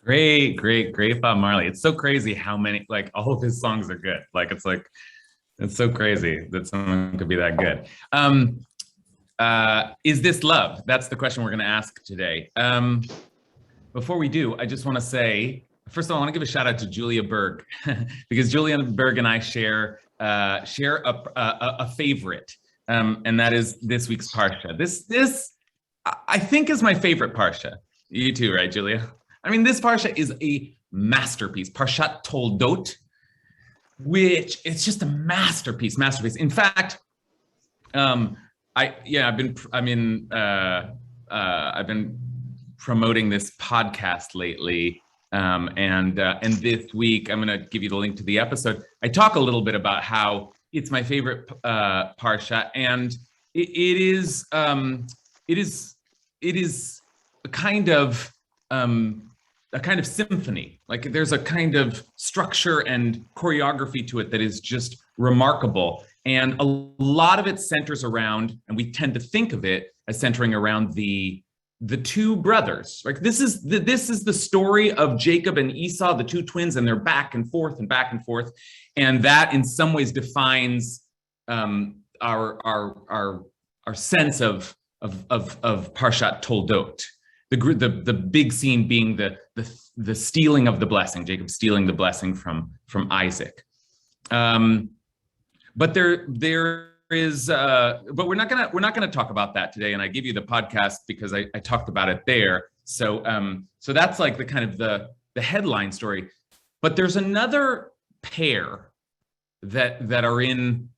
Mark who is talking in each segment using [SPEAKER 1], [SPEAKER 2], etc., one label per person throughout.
[SPEAKER 1] Great Bob Marley. It's so crazy how many, like, all of his songs are good. It's so crazy that someone could be that good. Is this love? That's the question we're going to ask today. Before we do, I just want to say, first of all, I want to give a shout out to Julia Berg because Julia Berg and I share a favorite, and that is this week's Parsha. This I think is my favorite Parsha. You too, right, Julia? I mean, this Parsha is a masterpiece, Parshat Toldot, which it's just a masterpiece. In fact, I've been promoting this podcast lately, and this week I'm going to give you the link to the episode. I talk a little bit about how it's my favorite Parsha, and it is a kind of symphony. Like, there's a kind of structure and choreography to it that is just remarkable. And a lot of it centers around, and we tend to think of it as centering around the two brothers. Like, this is the story of Jacob and Esau, the two twins, and they're back and forth. And that in some ways defines our sense of Parshat Toldot. The big scene being the stealing of the blessing, Jacob stealing the blessing from Isaac. But there is, but we're not gonna talk about that today. And I give you the podcast because I talked about it there. So that's like the kind of the headline story. But there's another pair that are in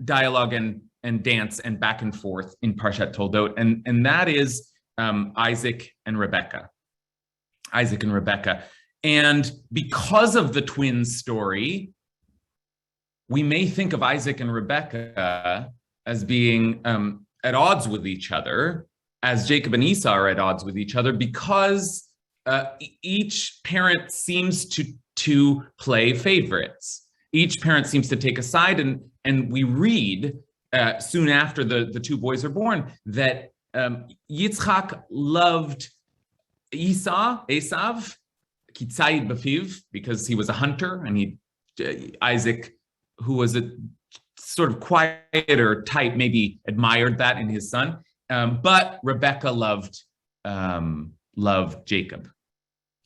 [SPEAKER 1] dialogue and dance and back and forth in Parshat Toldot, and that is Isaac and Rebekah. And because of the twins story, we may think of Isaac and Rebekah as being at odds with each other, as Jacob and Esau are at odds with each other, because each parent seems to play favorites. Each parent seems to take a side, and we read soon after the two boys are born that Yitzchak loved Esav, Kitzayid Bafiv, because he was a hunter, and Isaac, who was a sort of quieter type, maybe admired that in his son. But Rebekah loved Jacob.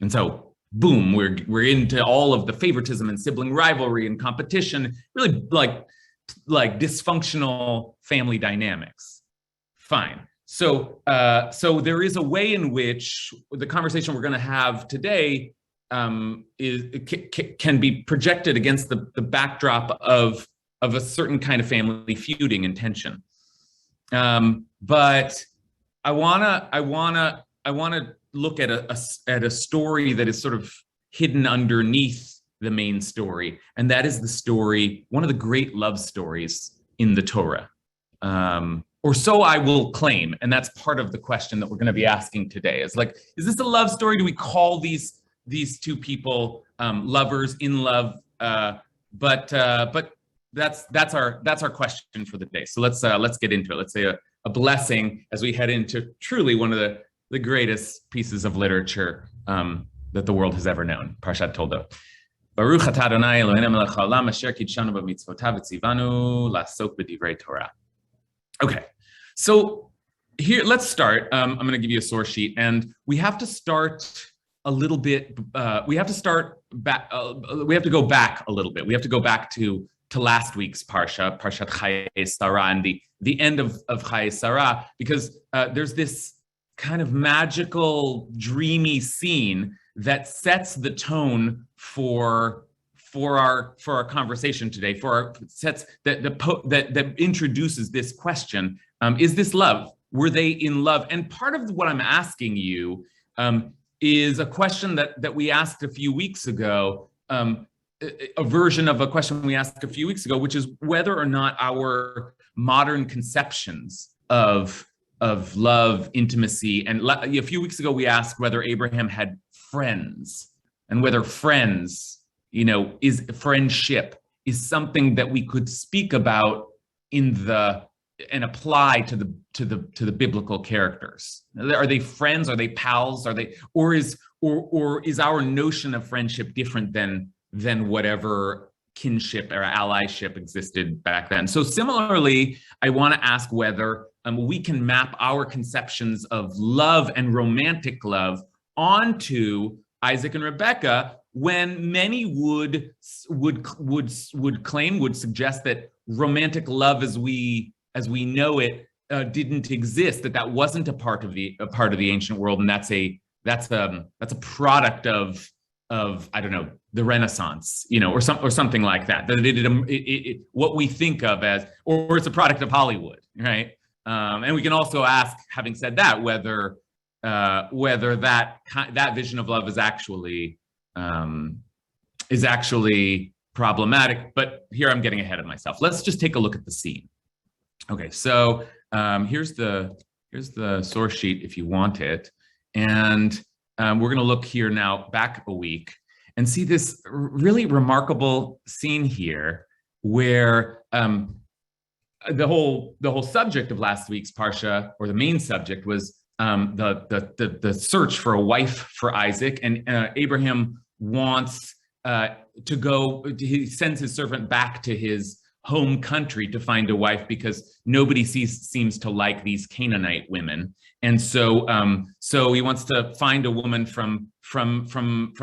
[SPEAKER 1] And so, boom, we're into all of the favoritism and sibling rivalry and competition, really like dysfunctional family dynamics. Fine. So there is a way in which the conversation we're going to have today can be projected against the backdrop of a certain kind of family feuding and tension. But I wanna look at a story that is sort of hidden underneath the main story, and that is the story, one of the great love stories in the Torah. Or so I will claim, and that's part of the question that we're going to be asking today. Is this a love story? Do we call these two people lovers in love? But that's our question for the day. So let's get into it. Let's say a blessing as we head into truly one of the greatest pieces of literature that the world has ever known, Parshat Toldot. Baruch atah Adonai Eloheinu melech haolam asher kidshanu b'mitzvotav v'tzivanu la'asok b'divrei Torah. Okay, so here, let's start. I'm going to give you a source sheet, and we have to start a little bit. We have to start back. We have to go back a little bit. We have to go back to last week's Parshat Chayei Sarah, and the end of Chayei Sarah, because there's this kind of magical, dreamy scene that sets the tone for our conversation today, that introduces this question: is this love? Were they in love? And part of what I'm asking you is a question that we asked a few weeks ago, a version of a question we asked a few weeks ago, which is whether or not our modern conceptions of love, intimacy, and a few weeks ago we asked whether Abraham had friends, and whether friendship is something that we could speak about in the and apply to the biblical characters? Are they friends? Are they pals? Or is our notion of friendship different than whatever kinship or allyship existed back then? So similarly, I want to ask whether we can map our conceptions of love and romantic love onto Isaac and Rebekah, when many would suggest that romantic love as we know it didn't exist, that wasn't a part of the ancient world, and that's a product of I don't know, the Renaissance, or something like that. That what we think of as, or it's a product of Hollywood, right? And we can also ask, having said that, whether that vision of love is actually problematic. But here I'm getting ahead of myself. Let's just take a look at the scene. Okay, so here's the source sheet if you want it, and we're going to look here now back a week and see this really remarkable scene here, where the whole subject of last week's Parsha, or the main subject, was the search for a wife for Isaac, and Abraham wants to go. He sends his servant back to his home country to find a wife, because nobody seems to like these Canaanite women, and so he wants to find a woman from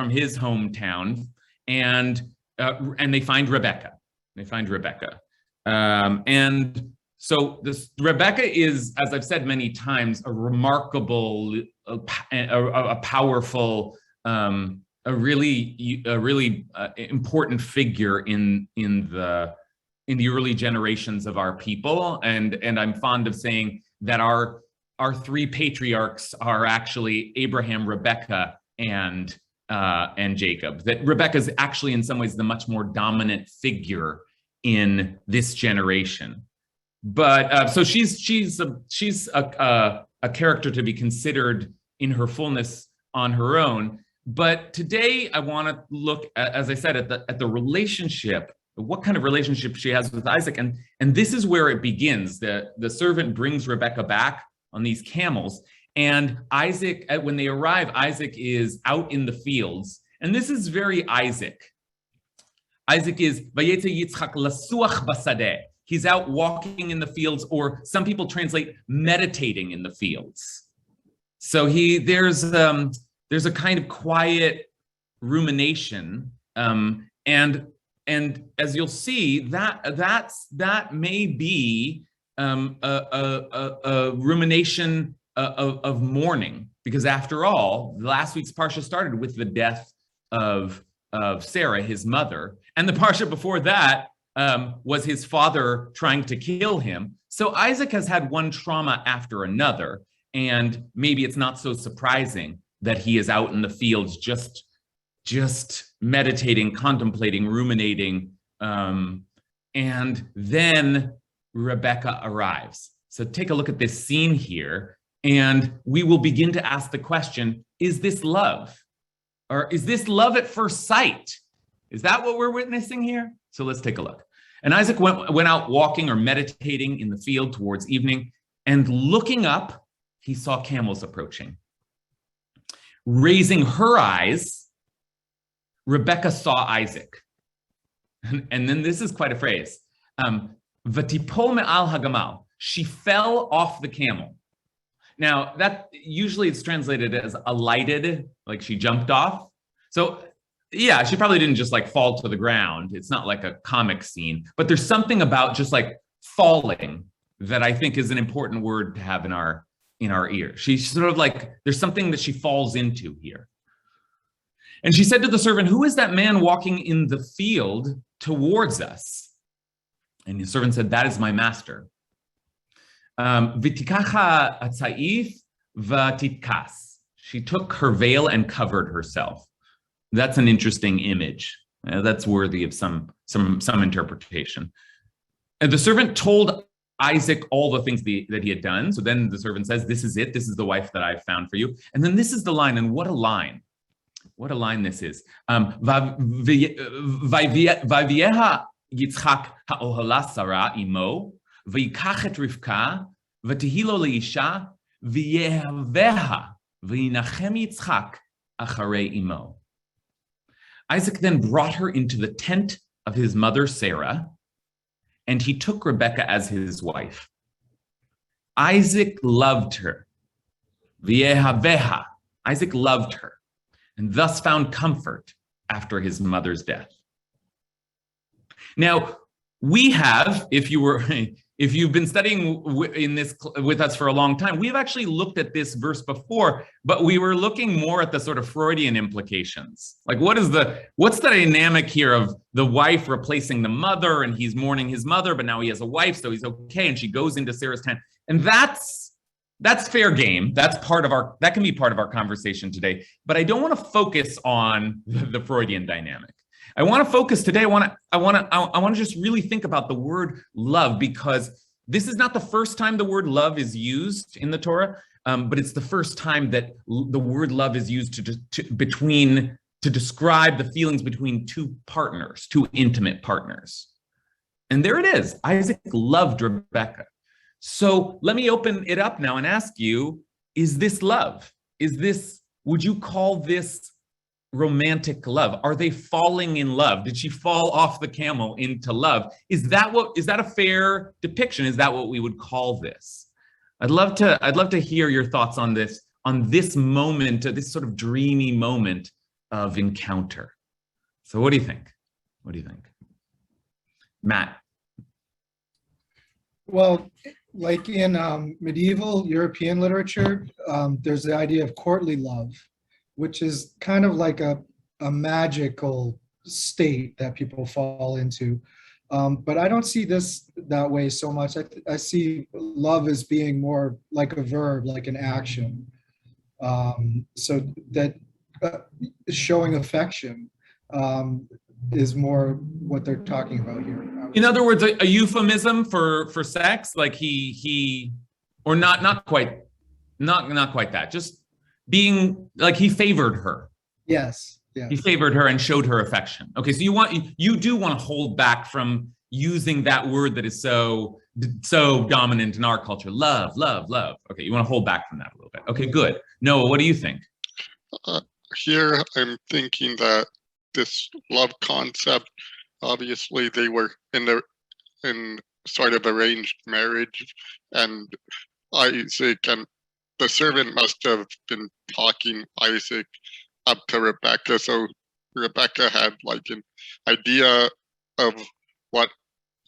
[SPEAKER 1] his hometown, and they find Rebekah. And so this Rebekah is, as I've said many times, a remarkable, a powerful, a really important figure in the early generations of our people, and I'm fond of saying that our three patriarchs are actually Abraham, Rebekah, and Jacob. That Rebekah is actually in some ways the much more dominant figure in this generation. But so she's a character to be considered in her fullness on her own. But today I want to look at, as I said, at the relationship, what kind of relationship she has with Isaac, and this is where it begins. The servant brings Rebekah back on these camels, and Isaac, when they arrive, Isaac is out in the fields, and this is very Isaac. Isaac is Vayetze Yitzchak lasuach basadeh. He's out walking in the fields, or some people translate meditating in the fields. So there's a kind of quiet rumination, and as you'll see, that may be a rumination of mourning, because after all, last week's Parsha started with the death of Sarah, his mother, and the Parsha before that was his father trying to kill him. So Isaac has had one trauma after another, and maybe it's not so surprising that he is out in the fields just meditating, contemplating, ruminating, and then Rebekah arrives. So take a look at this scene here, and we will begin to ask the question, is this love? Or is this love at first sight? Is that what we're witnessing here? So let's take a look. And Isaac went out walking or meditating in the field towards evening, and looking up, he saw camels approaching. Raising her eyes, Rebekah saw Isaac. And then this is quite a phrase. Vatipol me'al hagamal. She fell off the camel. Now, that usually it's translated as alighted, like she jumped off. So yeah, she probably didn't just like fall to the ground. It's not like a comic scene, but there's something about just like falling that I think is an important word to have in our ear. She's sort of like, there's something that she falls into here. And she said to the servant, "Who is that man walking in the field towards us?" And the servant said, "That is my master." V'tikacha atzayif v'titkas. She took her veil and covered herself. That's an interesting image. That's worthy of some interpretation. And the servant told Isaac all the things that he had done. So then the servant says, "This is it. This is the wife that I've found for you." And then this is the line, and what a line! What a line this is. Vayvieha Yitzchak ha'ohala Sarah imo, v'yikach et Rivka, v'tehi lo leisha, v'yehaveha, v'yinachem Yitzchak acharei imo. Isaac then brought her into the tent of his mother Sarah, and he took Rebekah as his wife. Isaac loved her. V'yehaveha. Isaac loved her, and thus found comfort after his mother's death. Now, we have, if you've been studying in this with us for a long time, we've actually looked at this verse before, but we were looking more at the sort of Freudian implications. Like, what's the dynamic here of the wife replacing the mother, and he's mourning his mother, but now he has a wife, so he's okay, and she goes into Sarah's tent, and that's fair game. That can be part of our conversation today. But I don't want to focus on the Freudian dynamic. I want to focus today. I want to just really think about the word love, because this is not the first time the word love is used in the Torah, but it's the first time that the word love is used to describe the feelings between two partners, two intimate partners. And there it is. Isaac loved Rebekah. So let me open it up now and ask you, is this love? Would you call this romantic love? Are they falling in love? Did she fall off the camel into love? Is that a fair depiction? Is that what we would call this? I'd love to hear your thoughts on this moment, this sort of dreamy moment of encounter. So what do you think? Matt?
[SPEAKER 2] Well, like in medieval European literature, there's the idea of courtly love, which is kind of like a magical state that people fall into. But I don't see this that way so much. I see love as being more like a verb, like an action. So that showing affection is more what they're talking about here.
[SPEAKER 1] In other words, a euphemism for sex, like he or not quite that. Just being like he favored her.
[SPEAKER 2] Yes.
[SPEAKER 1] He favored her and showed her affection. Okay, so you do want to hold back from using that word that is so dominant in our culture. Love. Okay, you want to hold back from that a little bit. Okay, good. Noah, what do you think?
[SPEAKER 3] Here, I'm thinking that this love concept, obviously they were in sort of arranged marriage, and Isaac and the servant must have been talking Isaac up to Rebekah. So Rebekah had like an idea of what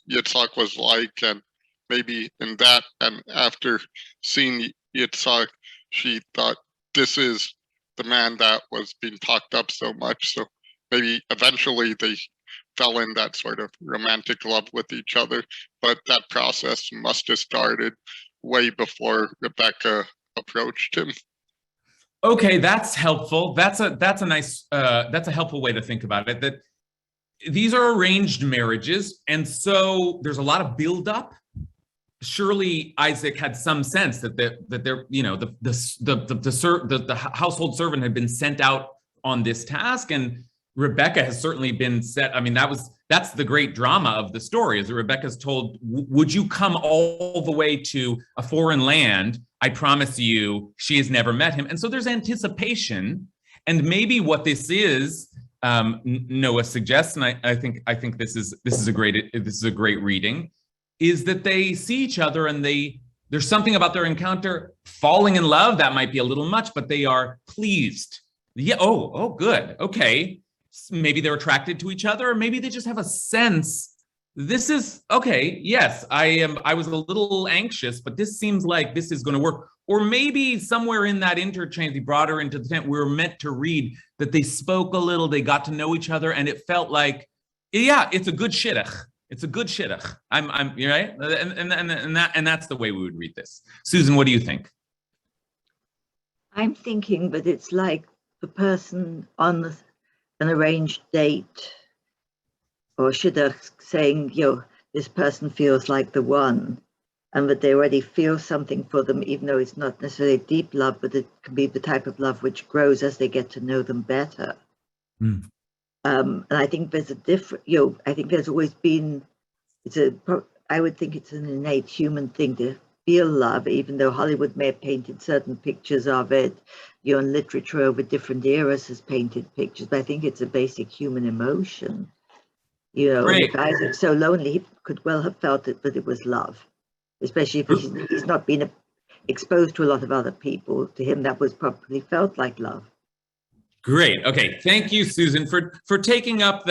[SPEAKER 3] Yitzhak was like, and maybe in that, and after seeing Yitzhak, she thought this is the man that was being talked up so much. So maybe eventually they fell in that sort of romantic love with each other, but that process must have started way before Rebekah approached him.
[SPEAKER 1] Okay, that's helpful. That's a nice that's a helpful way to think about it. That these are arranged marriages, and so there's a lot of buildup. Surely Isaac had some sense that the household servant had been sent out on this task, and Rebekah has certainly been set. I mean, that's the great drama of the story, is that Rebekah's told, would you come all the way to a foreign land? I promise you, she has never met him. And so there's anticipation. And maybe what this is, Noah suggests, and I think this is a great reading, is that they see each other and there's something about their encounter, falling in love. That might be a little much, but they are pleased. Yeah. Oh, good. Okay. Maybe they're attracted to each other, or maybe they just have a sense. This is okay. Yes, I was a little anxious, but this seems like this is going to work. Or maybe somewhere in that interchange, he brought her into the tent. We were meant to read that they spoke a little, they got to know each other, and it felt like, yeah, it's a good shidduch. It's a good shidduch. You're right, and that's the way we would read this. Susan, what do you think?
[SPEAKER 4] I'm thinking that it's like the person on an arranged date or shidduch saying, this person feels like the one, and that they already feel something for them, even though it's not necessarily deep love, but it can be the type of love which grows as they get to know them better. And I think there's a different, I think there's always been, I would think it's an innate human thing to feel love, even though Hollywood may have painted certain pictures of it. And literature over different eras has painted pictures, but I think it's a basic human emotion. And if Isaac's so lonely, he could well have felt it, but it was love, especially if he's not been exposed to a lot of other people. To him, that was probably felt like love.
[SPEAKER 1] Great. Okay. Thank you, Susan, for taking up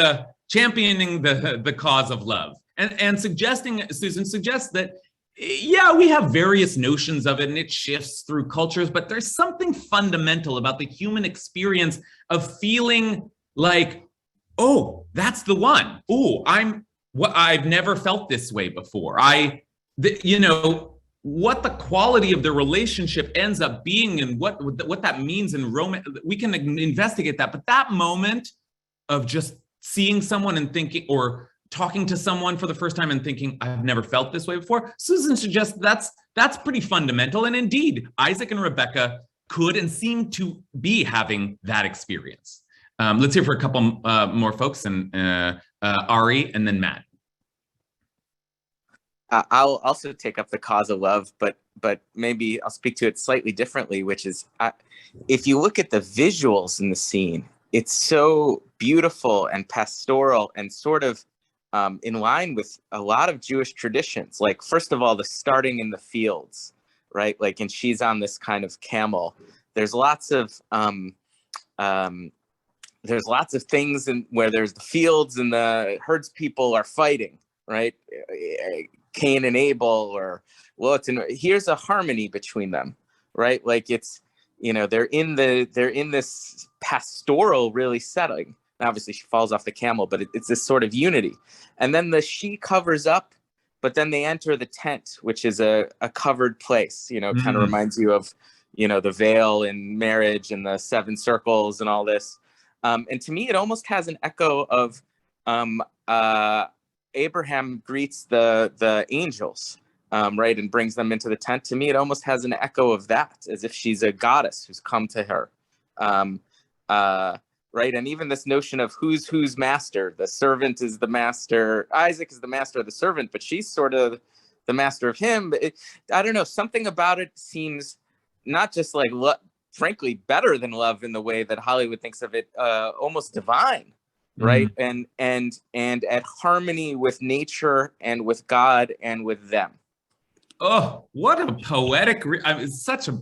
[SPEAKER 1] championing the cause of love and Susan suggests that, yeah, we have various notions of it and it shifts through cultures, but there's something fundamental about the human experience of feeling like, oh, that's the one. Oh, I've never felt this way before. What the quality of the relationship ends up being and what that means in romance, we can investigate that. But that moment of just seeing someone and thinking, or talking to someone for the first time and thinking, I've never felt this way before, Susan suggests that's pretty fundamental. And indeed, Isaac and Rebecca could and seem to be having that experience. Let's hear for a couple more folks, and Ari and then Matt.
[SPEAKER 5] I'll also take up the cause of love, but maybe I'll speak to it slightly differently, which is if you look at the visuals in the scene, it's so beautiful and pastoral and sort of in line with a lot of Jewish traditions. Like, first of all, the starting in the fields, right? Like, and she's on this kind of camel. There's lots of things where there's the fields and the herdspeople are fighting, right? Cain and Abel, or here's a harmony between them, right? Like, it's, they're in this pastoral really setting. Obviously she falls off the camel, but it's this sort of unity. And then the she covers up, but then they enter the tent, which is a covered place, kind of reminds you of, the veil in marriage and the 7 circles and all this. And to me, it almost has an echo of Abraham greets the angels, right, and brings them into the tent. To me, it almost has an echo of that, as if she's a goddess who's come to her, right? And even this notion of who's master. The servant is the master. Isaac is the master of the servant, but she's sort of the master of him. I don't know, something about it seems not just like, frankly, better than love in the way that Hollywood thinks of it, almost divine. Right. And at harmony with nature and with God and with them.
[SPEAKER 1] Oh, what a poetic, it's such a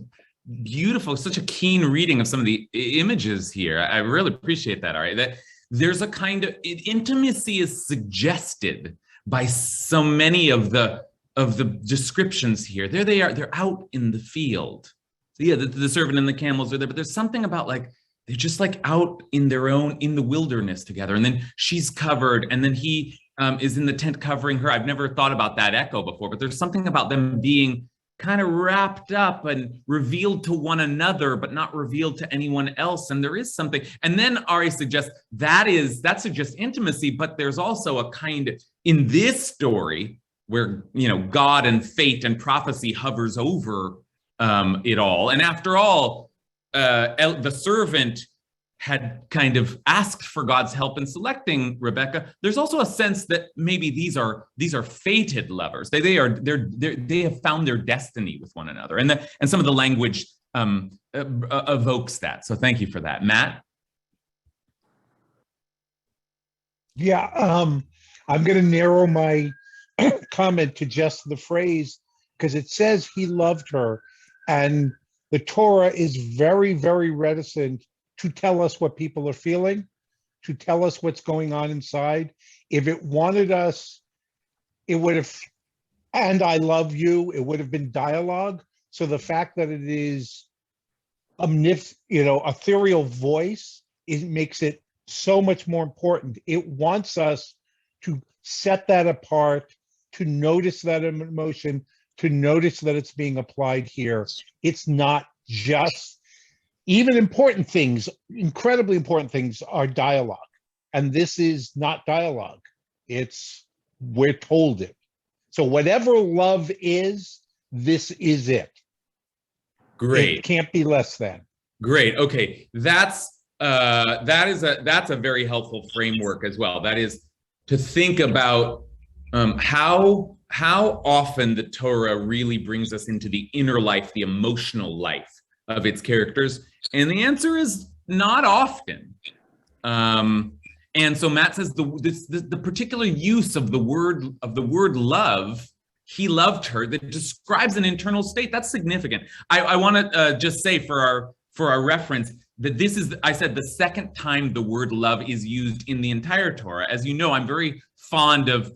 [SPEAKER 1] beautiful, such a keen reading of some of the images here. I really appreciate that. All right. That there's a kind of intimacy is suggested by so many of the descriptions here. There they are, they're out in the field. So yeah, the servant and the camels are there, but there's something about like, they're just like out in the wilderness together. And then she's covered, and then he is in the tent covering her. I've never thought about that echo before, but there's something about them being kind of wrapped up and revealed to one another, but not revealed to anyone else. And there is something. And then Ari suggests that suggests intimacy, but there's also a kind of, in this story where, God and fate and prophecy hovers over it all. And after all, the servant had kind of asked for God's help in selecting Rebecca. There's also a sense that maybe these are fated lovers. They have found their destiny with one another, and some of the language evokes that. So thank you for that, Matt.
[SPEAKER 6] Yeah, I'm going to narrow my comment to just the phrase, because it says he loved her, and the Torah is very, very reticent to tell us what people are feeling, to tell us what's going on inside. If it wanted us, it would have, and I love you, it would have been dialogue. So the fact that it is ethereal voice, it makes it so much more important. It wants us to set that apart, to notice that emotion, to notice that it's being applied here. It's not just, even important things, incredibly important things are dialogue. And this is not dialogue. We're told it. So whatever love is, this is it.
[SPEAKER 1] Great.
[SPEAKER 6] It can't be less than.
[SPEAKER 1] Great. Okay. That's a very helpful framework as well. That is to think about how how often the Torah really brings us into the inner life, the emotional life of its characters, and the answer is not often. And so Matt says the particular use of the word love, he loved her, that describes an internal state. That's significant. I want to just say for our reference that this is, I said, the second time the word love is used in the entire Torah. As you know, I'm very fond of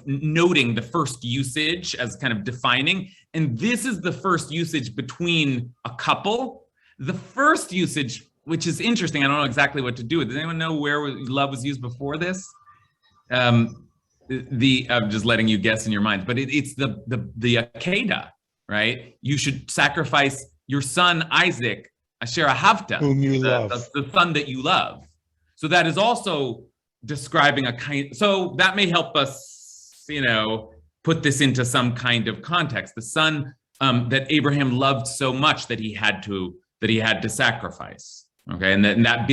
[SPEAKER 1] noting the first usage as kind of defining, and this is the first usage between a couple. The first usage, which is interesting, I don't know exactly what to do with. Does anyone know where love was used before this? I'm just letting you guess in your mind, but it's the Akedah, right? You should sacrifice your son Isaac, Asher Ahavta,
[SPEAKER 6] Whom you love.
[SPEAKER 1] The son that you love. So that is also describing a kind. So that may help us, put this into some kind of context. The son that Abraham loved so much that he had to sacrifice. Okay, and that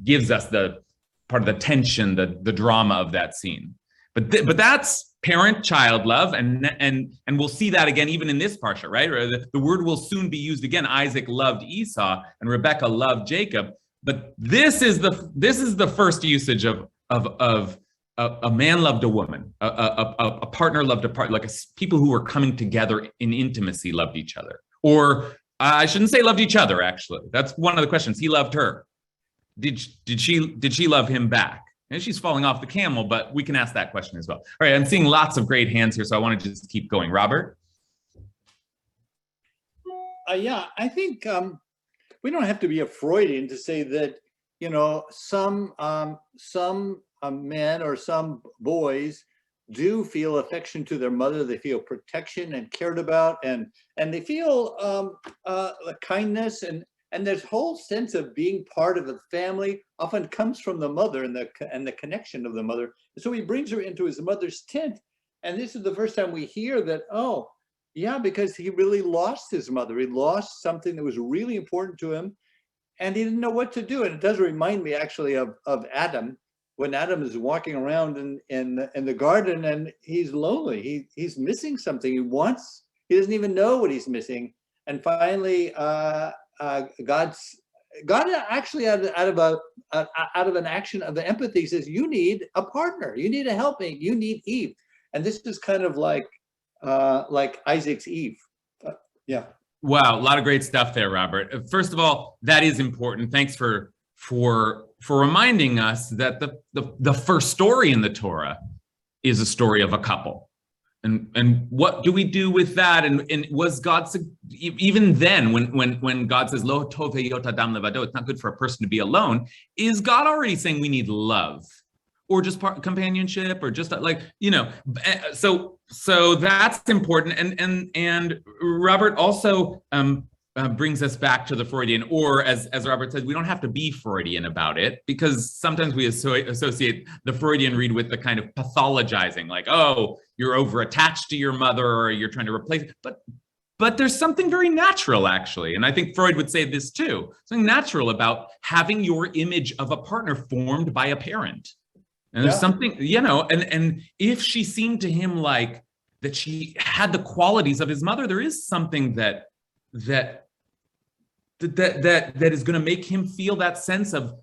[SPEAKER 1] gives us the part of the tension, the drama of that scene. But that's parent-child love, and we'll see that again even in this parsha, right? The word will soon be used again. Isaac loved Esau, and Rebekah loved Jacob. But this is the first usage of a man loved a woman, a partner loved a partner, like people who were coming together in intimacy loved each other, or I shouldn't say loved each other. Actually, that's one of the questions. He loved her. Did she love him back? And she's falling off the camel, but we can ask that question as well. All right, I'm seeing lots of great hands here, so I want to just keep going. Robert?
[SPEAKER 7] Yeah, I think we don't have to be a Freudian to say that, some men or some boys do feel affection to their mother. They feel protection and cared about, and they feel kindness, and this whole sense of being part of the family often comes from the mother and the connection of the mother. And so he brings her into his mother's tent, and this is the first time we hear that. Oh, yeah, because he really lost his mother. He lost something that was really important to him, and he didn't know what to do. And it does remind me actually of Adam, when Adam is walking around in the garden and he's lonely. He's missing something. He doesn't even know what he's missing. And finally, God actually out of an action of the empathy says, you need a partner. You need a helpmate. You need Eve. And this is kind of like Isaac's Eve. Yeah.
[SPEAKER 1] Wow, a lot of great stuff there, Robert. First of all, that is important. Thanks for reminding us that the first story in the Torah is a story of a couple. And what do we do with that? And was God, even then, when God says, Lo tov heyot adam levado, it's not good for a person to be alone, is God already saying we need love? Or just companionship, or just so that's important. And Robert also brings us back to the Freudian, or as Robert said, we don't have to be Freudian about it, because sometimes we associate the Freudian read with the kind of pathologizing, like, oh, you're over attached to your mother, or you're trying to replace it. But there's something very natural, actually, and I think Freud would say this too, something natural about having your image of a partner formed by a parent. And there's something, and if she seemed to him like that she had the qualities of his mother, there is something that is going to make him feel that sense of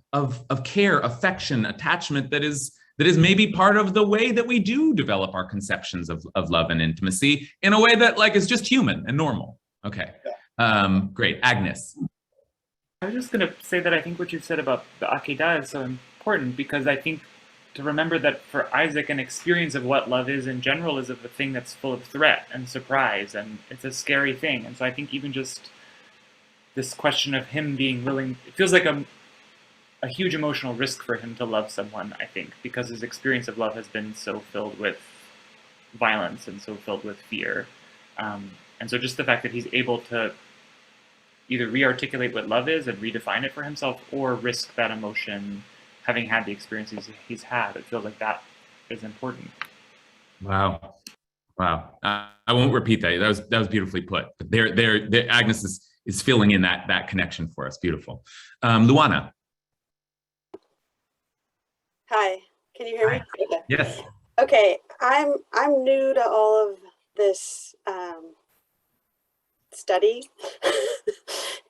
[SPEAKER 1] care, affection, attachment that is maybe part of the way that we do develop our conceptions of love and intimacy in a way that is just human and normal. Okay. Great. Agnes.
[SPEAKER 8] I was just going to say that I think what you said about the Akedah is so important, because I think to remember that for Isaac, an experience of what love is in general is of a thing that's full of threat and surprise, and it's a scary thing. And so I think even just this question of him being willing, it feels like a huge emotional risk for him to love someone, I think, because his experience of love has been so filled with violence and so filled with fear. And so just the fact that he's able to either re-articulate what love is and redefine it for himself, or risk that emotion, having had the experiences he's had, it feels like that is important.
[SPEAKER 1] Wow. I won't repeat that. That was beautifully put. But there, Agnes is filling in that connection for us. Beautiful. Luana.
[SPEAKER 9] Hi. Can you hear me? Okay.
[SPEAKER 1] Yes.
[SPEAKER 9] Okay, I'm new to all of this study,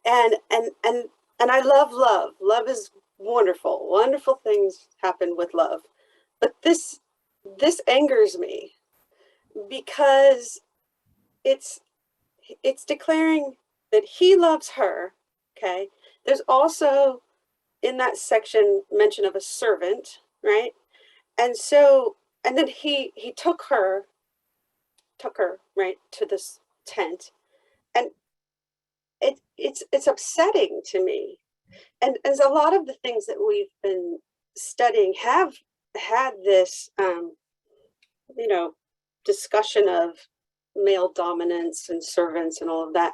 [SPEAKER 9] and I love love. Love is wonderful. Wonderful things happen with love, but this angers me because it's declaring that he loves her. Okay, there's also in that section mention of a servant, right? And so, and then he took her right to this tent, and it's upsetting to me. And as a lot of the things that we've been studying have had this, discussion of male dominance and servants and all of that,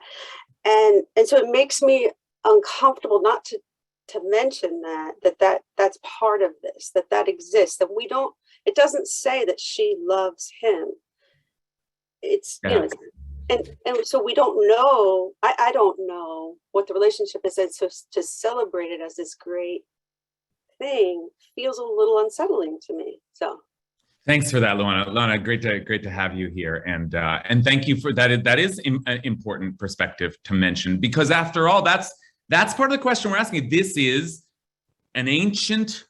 [SPEAKER 9] and so it makes me uncomfortable not to mention that's part of this, that exists, that we don't, it doesn't say that she loves him. It's,
[SPEAKER 1] Yeah.
[SPEAKER 9] And so we don't know, I don't know what the relationship is. And so to celebrate it as this great thing feels a little unsettling to me. So
[SPEAKER 1] Thanks for that, Luana. Luana, great to have you here, and thank you for that. That is an important perspective to mention, because after all, that's part of the question we're asking. This is an ancient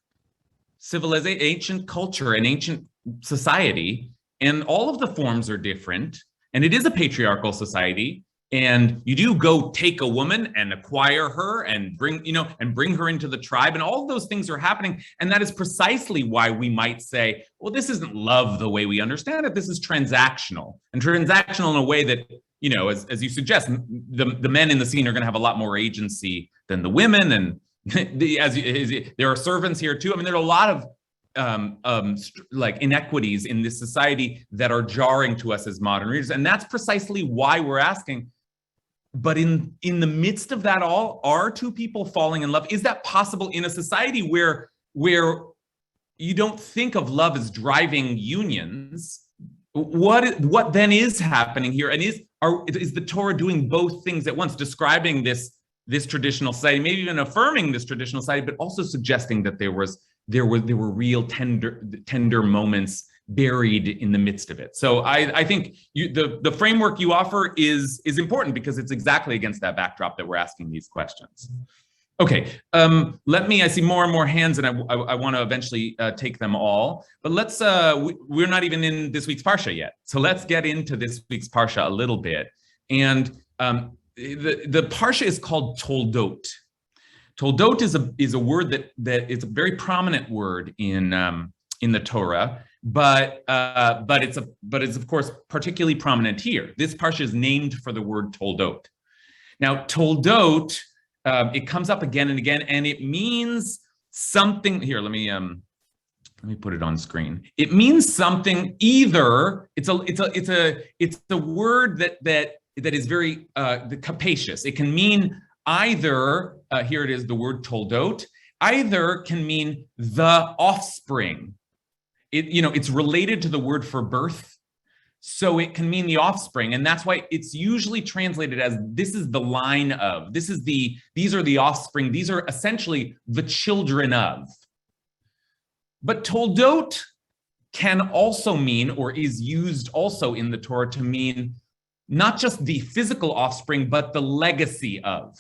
[SPEAKER 1] civilization, ancient culture, an ancient society, and all of the forms are different. And it is a patriarchal society. And you do go take a woman and acquire her and bring her into the tribe, and all of those things are happening. And that is precisely why we might say, well, this isn't love the way we understand it. This is transactional, and transactional in a way that, as you suggest, the men in the scene are going to have a lot more agency than the women. And there are servants here too. I mean, there are a lot of like inequities in this society that are jarring to us as modern readers. And that's precisely why we're asking, but in the midst of that all, are two people falling in love? Is that possible in a society where you don't think of love as driving unions? What then is happening here? And is the Torah doing both things at once, describing this traditional society, maybe even affirming this traditional society, but also suggesting that there were real tender moments buried in the midst of it? So I think the framework you offer is important, because it's exactly against that backdrop that we're asking these questions. Okay, I see more and more hands, and I want to eventually take them all, but let's, we're not even in this week's Parsha yet. So let's get into this week's Parsha a little bit. And the Parsha is called Toldot. Toldot is a word that is a very prominent word in the Torah, but it's of course particularly prominent here. This Parsha is named for the word Toldot. Now, Toldot, it comes up again and again, and it means something. Here, let me put it on screen. It means something. Either it's a word that is very capacious. It can mean either, here it is, the word Toldot, either can mean the offspring. It's related to the word for birth, so it can mean the offspring, and that's why it's usually translated as this is the line of, these are the offspring, these are essentially the children of. But Toldot can also mean, or is used also in the Torah to mean not just the physical offspring, but the legacy of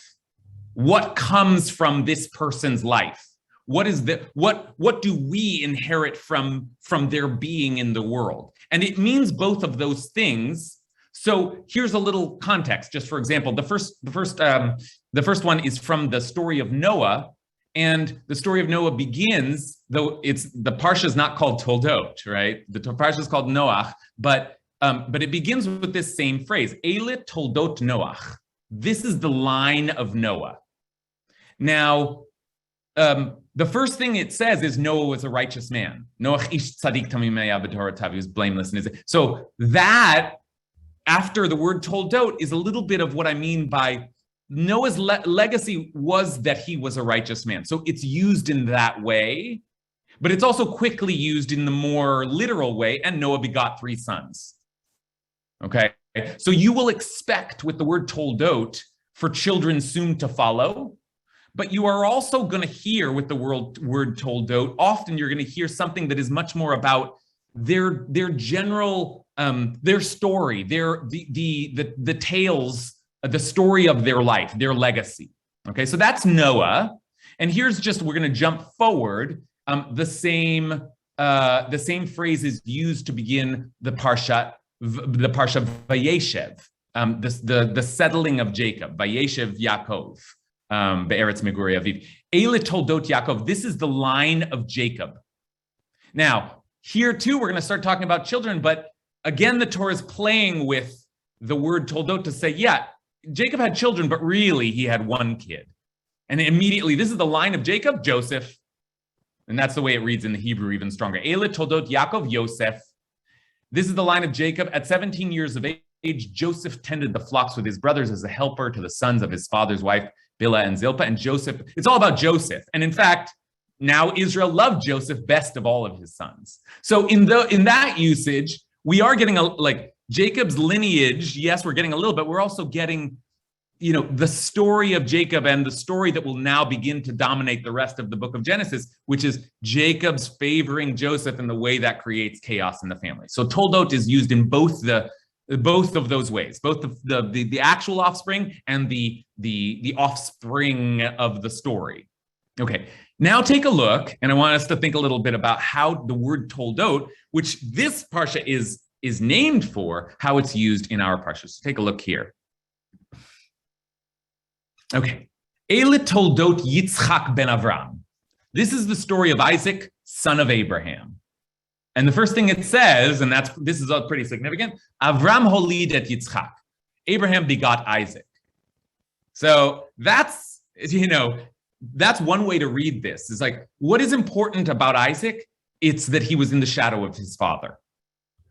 [SPEAKER 1] what comes from this person's life. What do we inherit from their being in the world? And it means both of those things. So here's a little context. Just for example, the first one is from the story of Noah, and the story of Noah begins, though the Parsha is not called Toldot, right? The Parsha is called Noach, but it begins with this same phrase, Ele Toldot Noach. This is the line of Noah. Now, the first thing it says is Noah was a righteous man. Noach ish tzadik tamim haya b'Torah, he was blameless. So that, after the word Toldot, is a little bit of what I mean by Noah's legacy was that he was a righteous man. So it's used in that way, but it's also quickly used in the more literal way, and Noah begot 3 sons. Okay, so you will expect with the word Toldot for children soon to follow. But you are also going to hear with the word Toldot, often you're going to hear something that is much more about their general their story, the tales, the story of their life, their legacy. Okay, so that's Noah, and here's just, we're going to jump forward. The same phrase is used to begin the Parsha Vayeshev, the settling of Jacob, Vayeshev Yaakov, Be'eretz Megurei Aviv. Eile Toldot Yaakov, this is the line of Jacob. Now, here too, we're going to start talking about children, but again, the Torah is playing with the word Toldot to say, yeah, Jacob had children, but really he had one kid. And immediately, this is the line of Jacob, Joseph. And that's the way it reads in the Hebrew even stronger. Eile Toldot Yaakov Yosef. This is the line of Jacob. At 17 years of age, Joseph tended the flocks with his brothers as a helper to the sons of his father's wife, Bilhah and Zilpah. And Joseph, it's all about Joseph. And in fact, now Israel loved Joseph best of all of his sons. So in that usage, we are getting Jacob's lineage. Yes, we're getting a little bit. We're also getting, the story of Jacob and the story that will now begin to dominate the rest of the book of Genesis, which is Jacob's favoring Joseph in the way that creates chaos in the family. So Toldot is used in both of those ways, both the actual offspring and the offspring of the story. Okay, now take a look, and I want us to think a little bit about how the word Toldot, which this Parsha is named for, how it's used in our Parsha. So take a look here. Okay, Eile Toldot Yitzchak ben Avram. This is the story of Isaac, son of Abraham. And the first thing it says, and this is pretty significant, Avram holid et Yitzchak. Abraham begot Isaac. So that's one way to read this. It's like, what is important about Isaac? It's that he was in the shadow of his father.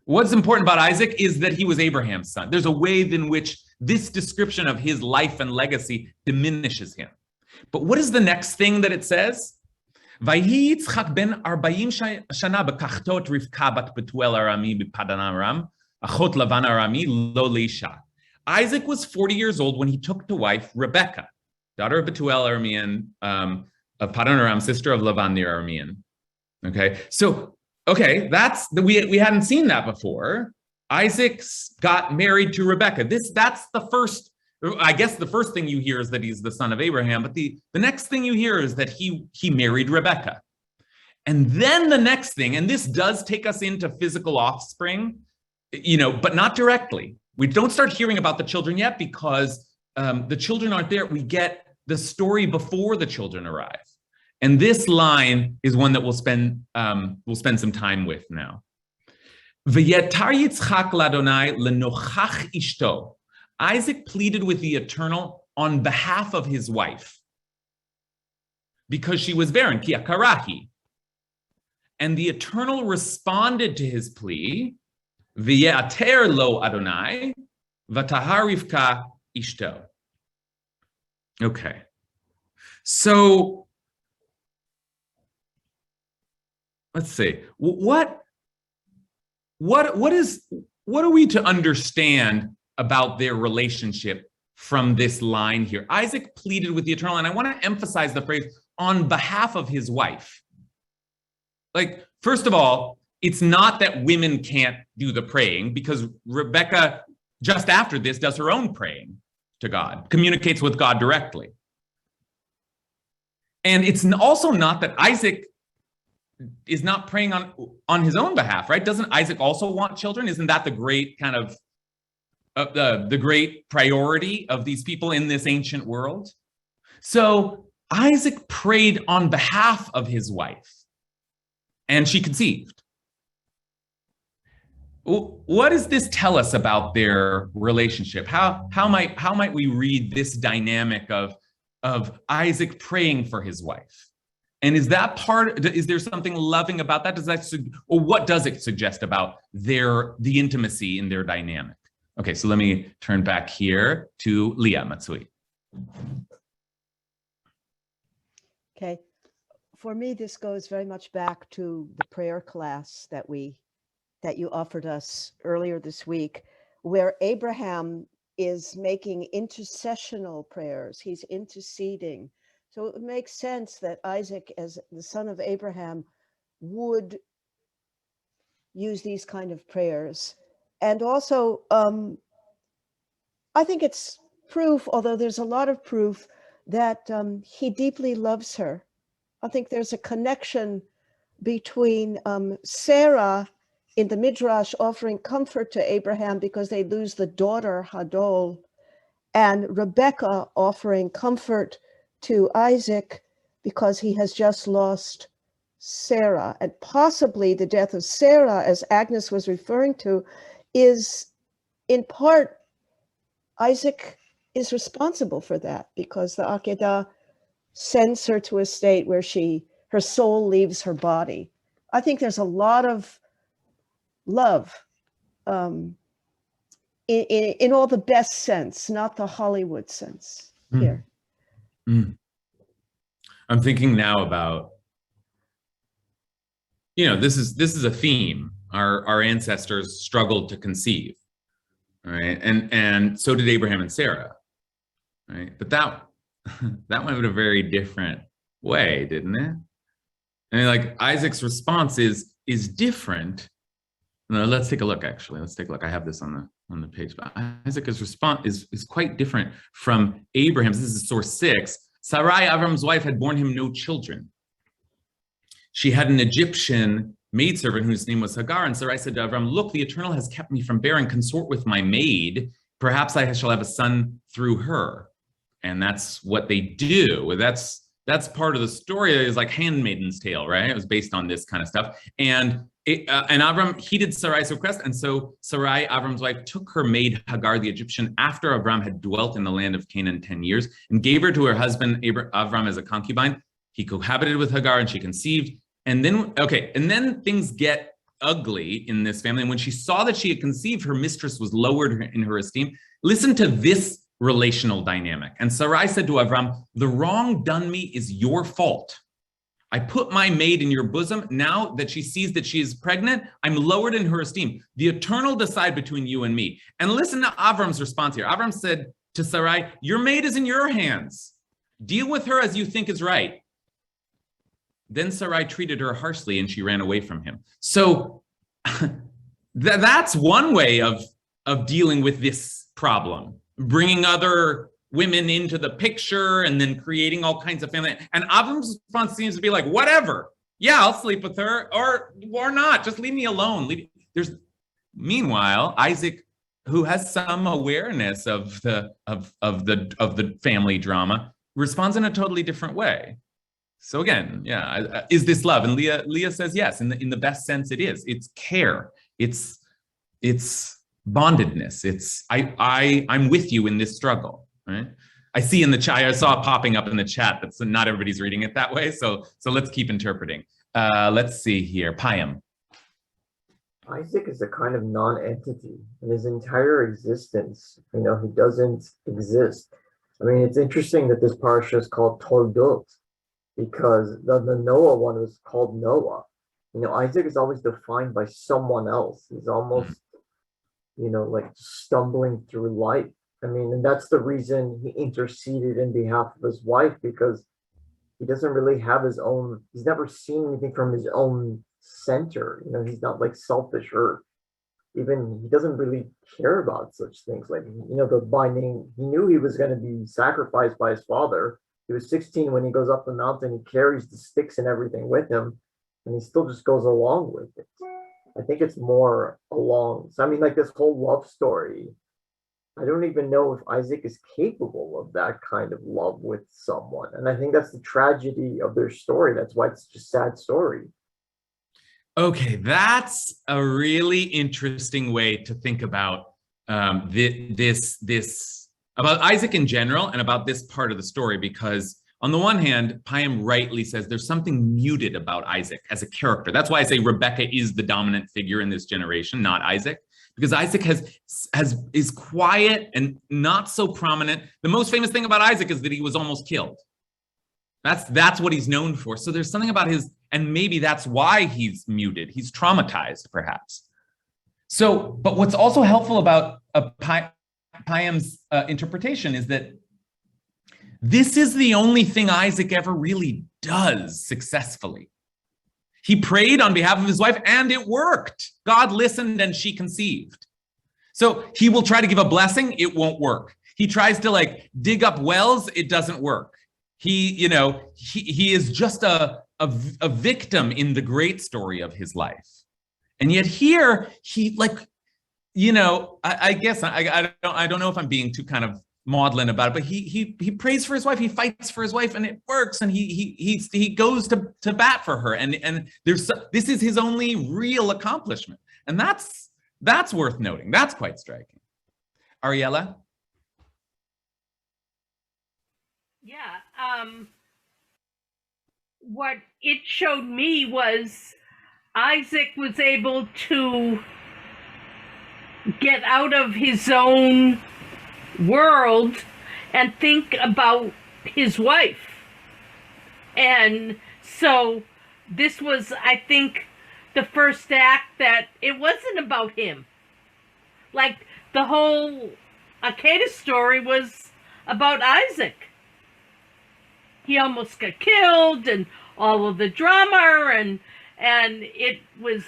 [SPEAKER 1] What's important about Isaac is that he was Abraham's son. There's a way in which this description of his life and legacy diminishes him. But what is the next thing that it says? Vayhi Yitzchak ben 40 shana bekachtot Rivka bat Betuel Arami b'Padan Aram, achot Lavan Arami lo leisha. Isaac was 40 years old when he took to wife Rebekah, daughter of Betuel Aramean, of Padan Aram, sister of Lavan the Aramean. Okay, so we hadn't seen that before. Isaac's got married to Rebekah. That's the first. I guess the first thing you hear is that he's the son of Abraham, but the next thing you hear is that he married Rebekah. And then the next thing, and this does take us into physical offspring, but not directly. We don't start hearing about the children yet because the children aren't there. We get the story before the children arrive. And this line is one that we'll spend some time with now. V'yetar Yitzchak ladonai lenochach ishto. Isaac pleaded with the Eternal on behalf of his wife because she was barren, ki akarahi. And the Eternal responded to his plea, v'ye'ater lo Adonai, v'tahar Rivka ishto. Okay, so let's see. What are we to understand about their relationship from this line here? Isaac pleaded with the Eternal, and I want to emphasize the phrase on behalf of his wife. Like, first of all, it's not that women can't do the praying, because Rebekah, just after this, does her own praying to God, communicates with God directly. And it's also not that Isaac is not praying on his own behalf, right? Doesn't Isaac also want children? Isn't that the great kind of the great priority of these people in this ancient world? So Isaac prayed on behalf of his wife, and she conceived. What does this tell us about their relationship? How might we read this dynamic of Isaac praying for his wife? And is there something loving about that? Or what does it suggest about the intimacy in their dynamic? Okay, so let me turn back here to Leah Matsui.
[SPEAKER 10] Okay, for me, this goes very much back to the prayer class that you offered us earlier this week, where Abraham is making intercessional prayers. He's interceding. So it makes sense that Isaac, as the son of Abraham, would use these kind of prayers. And also, I think it's proof, although there's a lot of proof, that he deeply loves her. I think there's a connection between Sarah in the Midrash offering comfort to Abraham because they lose the daughter Hadol, and Rebecca offering comfort to Isaac because he has just lost Sarah. And possibly the death of Sarah, as Agnes was referring to, is in part, Isaac is responsible for that because the Akedah sends her to a state where her soul leaves her body. I think there's a lot of love in all the best sense, not the Hollywood sense here.
[SPEAKER 1] I'm thinking now about, this is a theme. Our ancestors struggled to conceive, right? And so did Abraham and Sarah, right? But that went in a very different way, didn't it? I mean, like Isaac's response is different. No, let's take a look. Actually, let's take a look. I have this on the page. But Isaac's response is quite different from Abraham's. This is source 6. Sarai, Avram's wife, had borne him no children. She had an Egyptian maidservant whose name was Hagar, and Sarai said to Avram, "Look, the Eternal has kept me from bearing. Consort with my maid. Perhaps I shall have a son through her." And that's what they do. That's part of the story. Is like Handmaid's Tale, right? It was based on this kind of stuff. And Avram heeded Sarai's request, and so Sarai, Avram's wife, took her maid Hagar the Egyptian after Avram had dwelt in the land of Canaan 10 years, and gave her to her husband Avram as a concubine. He cohabited with Hagar, and she conceived. And then things get ugly in this family. And when she saw that she had conceived, her mistress was lowered in her esteem. Listen to this relational dynamic. And Sarai said to Avram, "The wrong done me is your fault. I put my maid in your bosom. Now that she sees that she is pregnant, I'm lowered in her esteem. The Eternal decide between you and me." And listen to Avram's response here. Avram said to Sarai, "Your maid is in your hands. Deal with her as you think is right." Then Sarai treated her harshly and she ran away from him. So that's one way of dealing with this problem, bringing other women into the picture and then creating all kinds of family. And Avram's response seems to be like, whatever. Yeah, I'll sleep with her or not. Just leave me alone. Meanwhile, Isaac, who has some awareness of the family drama, responds in a totally different way. So again, yeah, is this love? And Leah says yes. In the best sense, it is. It's care. It's bondedness. It's I'm with you in this struggle. Right? I see in the chat. I saw it popping up in the chat. That's not everybody's reading it that way. So let's keep interpreting. Let's see here. Payam.
[SPEAKER 11] Isaac is a kind of non-entity in his entire existence. He doesn't exist. I mean, it's interesting that this parsha is called Toldot, because the Noah one was called Noah. Isaac is always defined by someone else. He's almost, like stumbling through life. I mean, and that's the reason he interceded in behalf of his wife, because he doesn't really have his own, he's never seen anything from his own center. He's not like selfish, or even he doesn't really care about such things. Like, the binding, he knew he was going to be sacrificed by his father. He was 16 when he goes up the mountain. He carries the sticks and everything with him, and he still just goes along with it. I think it's more along. So, I mean, like this whole love story, I don't even know if Isaac is capable of that kind of love with someone. And I think that's the tragedy of their story. That's why it's such a sad story.
[SPEAKER 1] Okay, that's a really interesting way to think about this about Isaac in general and about this part of the story, because on the one hand, Payam rightly says there's something muted about Isaac as a character. That's why I say Rebecca is the dominant figure in this generation, not Isaac, because Isaac is quiet and not so prominent. The most famous thing about Isaac is that he was almost killed. That's what he's known for. So there's something about and maybe that's why he's muted. He's traumatized, perhaps. So, but what's also helpful about Payam's interpretation is that this is the only thing Isaac ever really does successfully. He prayed on behalf of his wife and it worked. God listened and she conceived. So he will try to give a blessing, it won't work. He tries to like dig up wells, it doesn't work. He is just a victim in the great story of his life. And yet here he I guess I don't know if I'm being too kind of maudlin about it, but he prays for his wife, he fights for his wife, and it works, and he goes to bat for her, and this is his only real accomplishment, and that's worth noting. That's quite striking. Ariella?
[SPEAKER 12] Yeah, what it showed me was Isaac was able to get out of his own world and think about his wife. And so this was, I think, the first act that it wasn't about him. Like the whole Akedah story was about Isaac. He almost got killed and all of the drama and it was,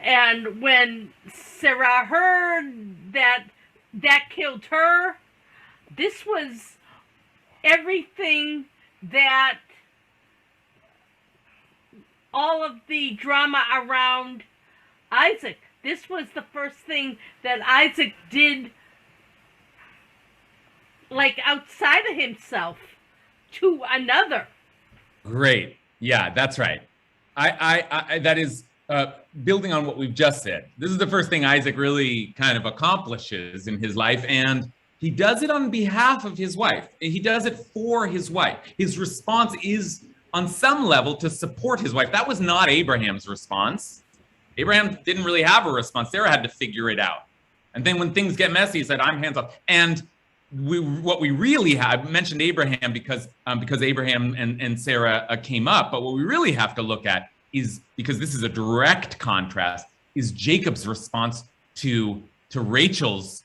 [SPEAKER 12] and when Sarah heard that killed her, this was everything that all of the drama around Isaac. This was the first thing that Isaac did, like outside of himself, to another.
[SPEAKER 1] Great. Yeah, that's right. I that is building on what we've just said. This is the first thing Isaac really kind of accomplishes in his life, and he does it on behalf of his wife. He does it for his wife. His response is, on some level, to support his wife. That was not Abraham's response. Abraham didn't really have a response. Sarah had to figure it out. And then when things get messy, he said, I'm hands off. And what we really have, mentioned Abraham because Abraham and Sarah came up, but what we really have to look at is, because this is a direct contrast, is Jacob's response to Rachel's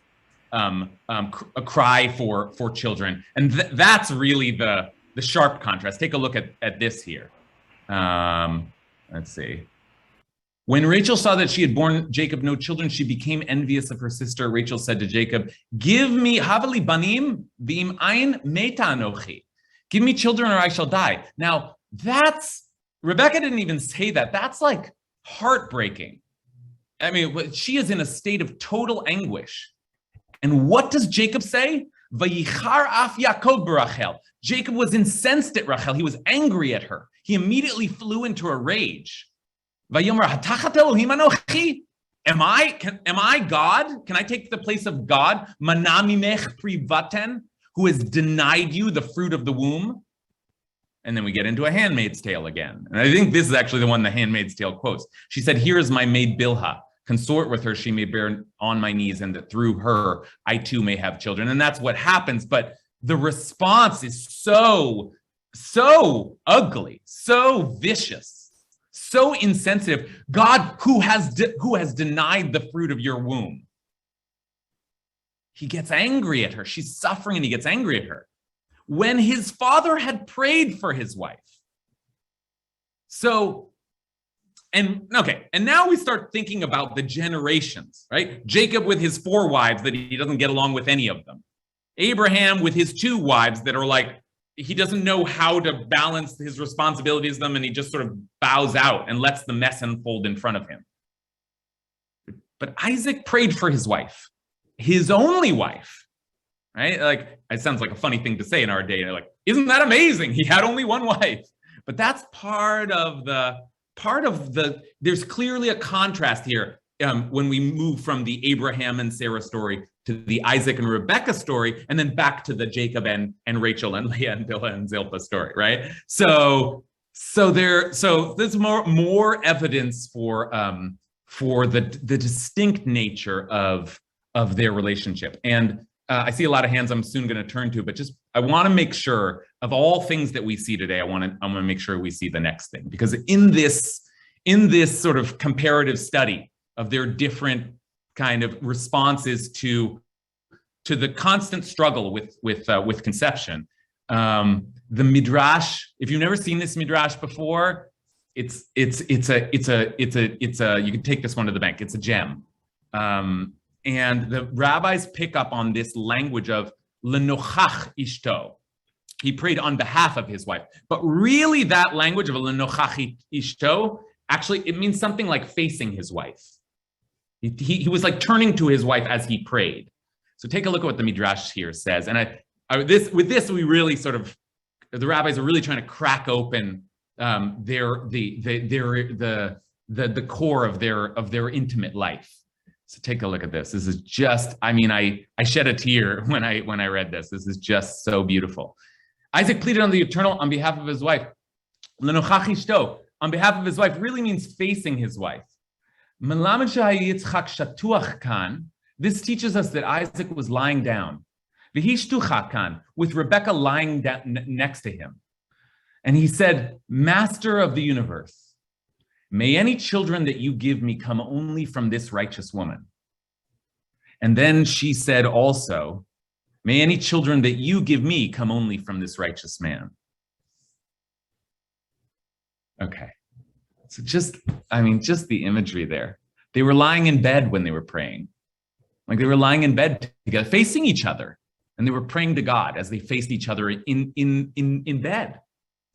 [SPEAKER 1] a cry for children. And that's really the sharp contrast. Take a look at this here. Let's see. When Rachel saw that she had borne Jacob no children, she became envious of her sister. Rachel said to Jacob, give me havali banim v'im ayin meta anochi. Give me children or I shall die. Now, Rebecca didn't even say that. That's like heartbreaking. I mean, she is in a state of total anguish. And what does Jacob say? Vayichar af Yaakov b'Rachel. Jacob was incensed at Rachel. He was angry at her. He immediately flew into a rage. Vayomer hatachat Elohim anochi. Am I God? Can I take the place of God? Mana mimech privaten, who has denied you the fruit of the womb. And then we get into A Handmaid's Tale again. And I think this is actually the one the Handmaid's Tale quotes. She said, here is my maid Bilhah. Consort with her, she may bear on my knees, and that through her, I too may have children. And that's what happens. But the response is so ugly, so vicious, so insensitive. God, who has denied the fruit of your womb. He gets angry at her. She's suffering and he gets angry at her. When his father had prayed for his wife. And now we start thinking about the generations, right? Jacob with his 4 wives that he doesn't get along with any of them. Abraham with his 2 wives that are like, he doesn't know how to balance his responsibilities with them, and he just sort of bows out and lets the mess unfold in front of him. But Isaac prayed for his wife, his only wife, right? Like, it sounds like a funny thing to say in our day. Like, isn't that amazing? He had only one wife. But that's part of the, there's clearly a contrast here when we move from the Abraham and Sarah story to the Isaac and Rebecca story, and then back to the Jacob and Rachel and Leah and Bilhah and Zilpah story, right? So there's more evidence for the distinct nature of their relationship. And I see a lot of hands I'm soon going to turn to, but just I want to make sure of all things that we see today, I want to make sure we see the next thing, because in this sort of comparative study of their different kind of responses to the constant struggle with conception, the midrash. If you've never seen this midrash before, you can take this one to the bank. It's a gem. And the rabbis pick up on this language of lenochach ishto. He prayed on behalf of his wife. But really that language of lenochach ishto, actually it means something like facing his wife. He was like turning to his wife as he prayed. So take a look at what the Midrash here says. And with this, we really sort of, the rabbis are really trying to crack open the core of their intimate life. So take a look at this. This is just, I mean, I shed a tear when I read this. This is just so beautiful. Isaac pleaded on the Eternal on behalf of his wife. Lenochach ishto, on behalf of his wife, really means facing his wife. This teaches us that Isaac was lying down. With Rebekah lying down next to him. And he said, Master of the universe, may any children that you give me come only from this righteous woman. And then she said also, may any children that you give me come only from this righteous man. Okay. So just the imagery there. They were lying in bed when they were praying. Like they were lying in bed together, facing each other. And they were praying to God as they faced each other in bed.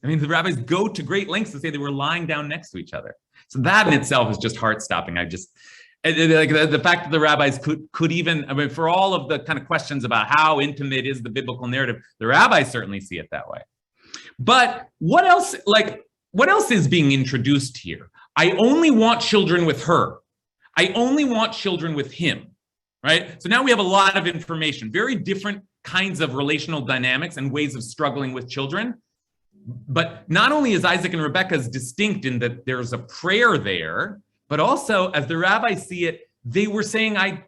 [SPEAKER 1] I mean, the rabbis go to great lengths to say they were lying down next to each other. So that in itself is just heart-stopping. Like the fact that the rabbis could even, I mean, for all of the kind of questions about how intimate is the biblical narrative, the rabbis certainly see it that way. But what else is being introduced here? I only want children with her. I only want children with him, right? So now we have a lot of information, very different kinds of relational dynamics and ways of struggling with children. But not only is Isaac and Rebekah's distinct in that there's a prayer there, but also as the rabbis see it, they were saying, I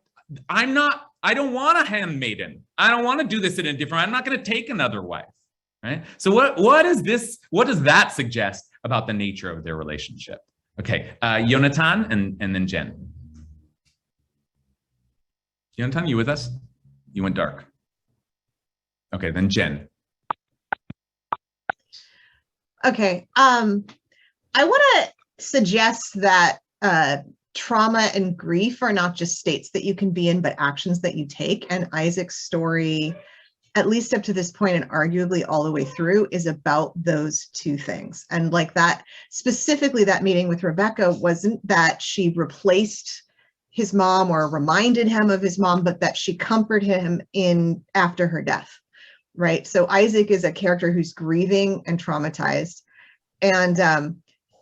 [SPEAKER 1] don't want a handmaiden. I don't want to do this in a different, I'm not going to take another wife, right? So what does that suggest about the nature of their relationship? Okay, Yonatan and then Jen. Yonatan, you with us? You went dark. Okay, then Jen.
[SPEAKER 13] Okay, I want to suggest that trauma and grief are not just states that you can be in, but actions that you take. And Isaac's story, at least up to this point and arguably all the way through, is about those two things. And like that, specifically that meeting with Rebekah wasn't that she replaced his mom or reminded him of his mom, but that she comforted him in after her death. Right. So Isaac is a character who's grieving and traumatized. And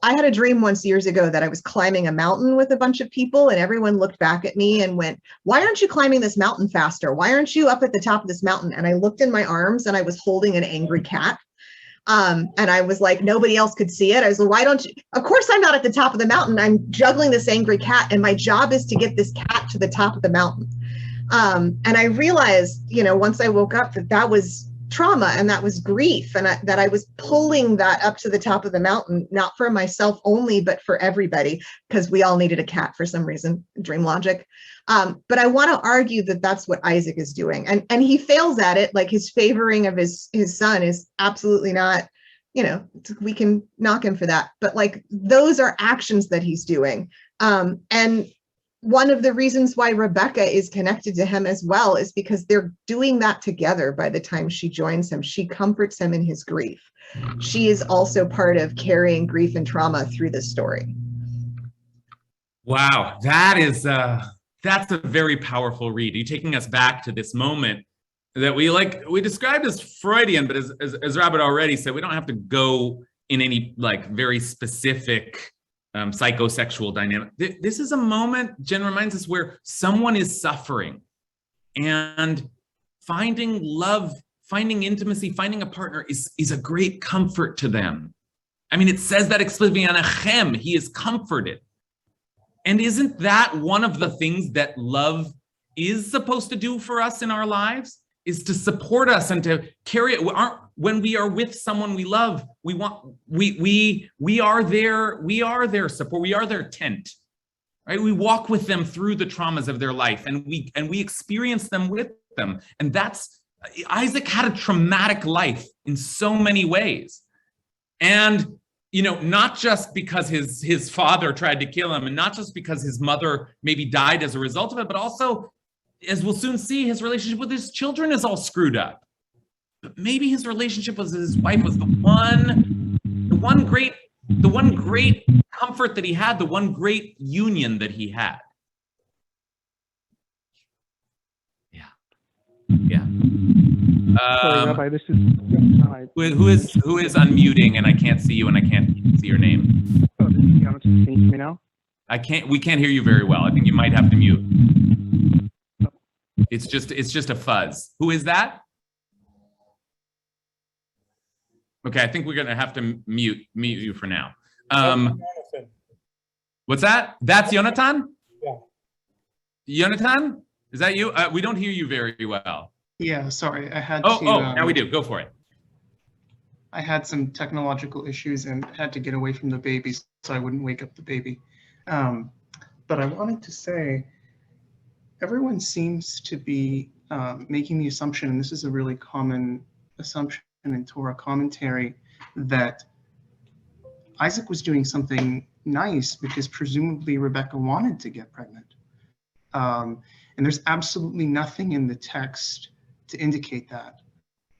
[SPEAKER 13] I had a dream once years ago that I was climbing a mountain with a bunch of people and everyone looked back at me and went, why aren't you climbing this mountain faster? Why aren't you up at the top of this mountain? And I looked in my arms and I was holding an angry cat. And I was like, nobody else could see it. I was like, why don't you? Of course, I'm not at the top of the mountain. I'm juggling this angry cat. And my job is to get this cat to the top of the mountain. And I realized, once I woke up that was trauma and that was grief and that I was pulling that up to the top of the mountain, not for myself only, but for everybody, because we all needed a cat for some reason, dream logic. But I want to argue that that's what Isaac is doing. And he fails at it. Like his favoring of his son is absolutely not, we can knock him for that. But like those are actions that he's doing. And one of the reasons why Rebekah is connected to him as well is because they're doing that together. By the time she joins him, she comforts him in his grief. She is also part of carrying grief and trauma through this story.
[SPEAKER 1] Wow, that's a very powerful read. You're taking us back to this moment that we described as Freudian, but as Robert already said, we don't have to go in any very specific psychosexual dynamic. This is a moment, Jen reminds us, where someone is suffering and finding love, finding intimacy, finding a partner is a great comfort to them. I mean, it says that explicitly, Anachem, he is comforted. And isn't that one of the things that love is supposed to do for us in our lives? Is to support us and to carry it. When we are with someone we love, we are their support. We are their tent, right? We walk with them through the traumas of their life, and we experience them with them. And that's Isaac had a traumatic life in so many ways, and not just because his father tried to kill him, and not just because his mother maybe died as a result of it, but also, as we'll soon see, his relationship with his children is all screwed up. But maybe his relationship with his wife was the one great comfort that he had, the one great union that he had. Yeah.
[SPEAKER 14] Sorry, Rabbi, this is
[SPEAKER 1] who is unmuting, and I can't see you and I can't see your name.
[SPEAKER 14] Oh, this is Jonathan. Can you hear me now?
[SPEAKER 1] We can't hear you very well. I think you might have to mute. It's just a fuzz. Who is that? Okay, I think we're gonna have to mute you for now. What's that? That's Yonatan? Yeah. Yonatan? Is that you? We don't hear you very well.
[SPEAKER 15] Yeah, sorry, I had
[SPEAKER 1] to... now we do, go for it.
[SPEAKER 15] I had some technological issues and had to get away from the baby so I wouldn't wake up the baby. But I wanted to say, everyone seems to be making the assumption, and this is a really common assumption in Torah commentary, that Isaac was doing something nice because presumably Rebecca wanted to get pregnant. And there's absolutely nothing in the text to indicate that.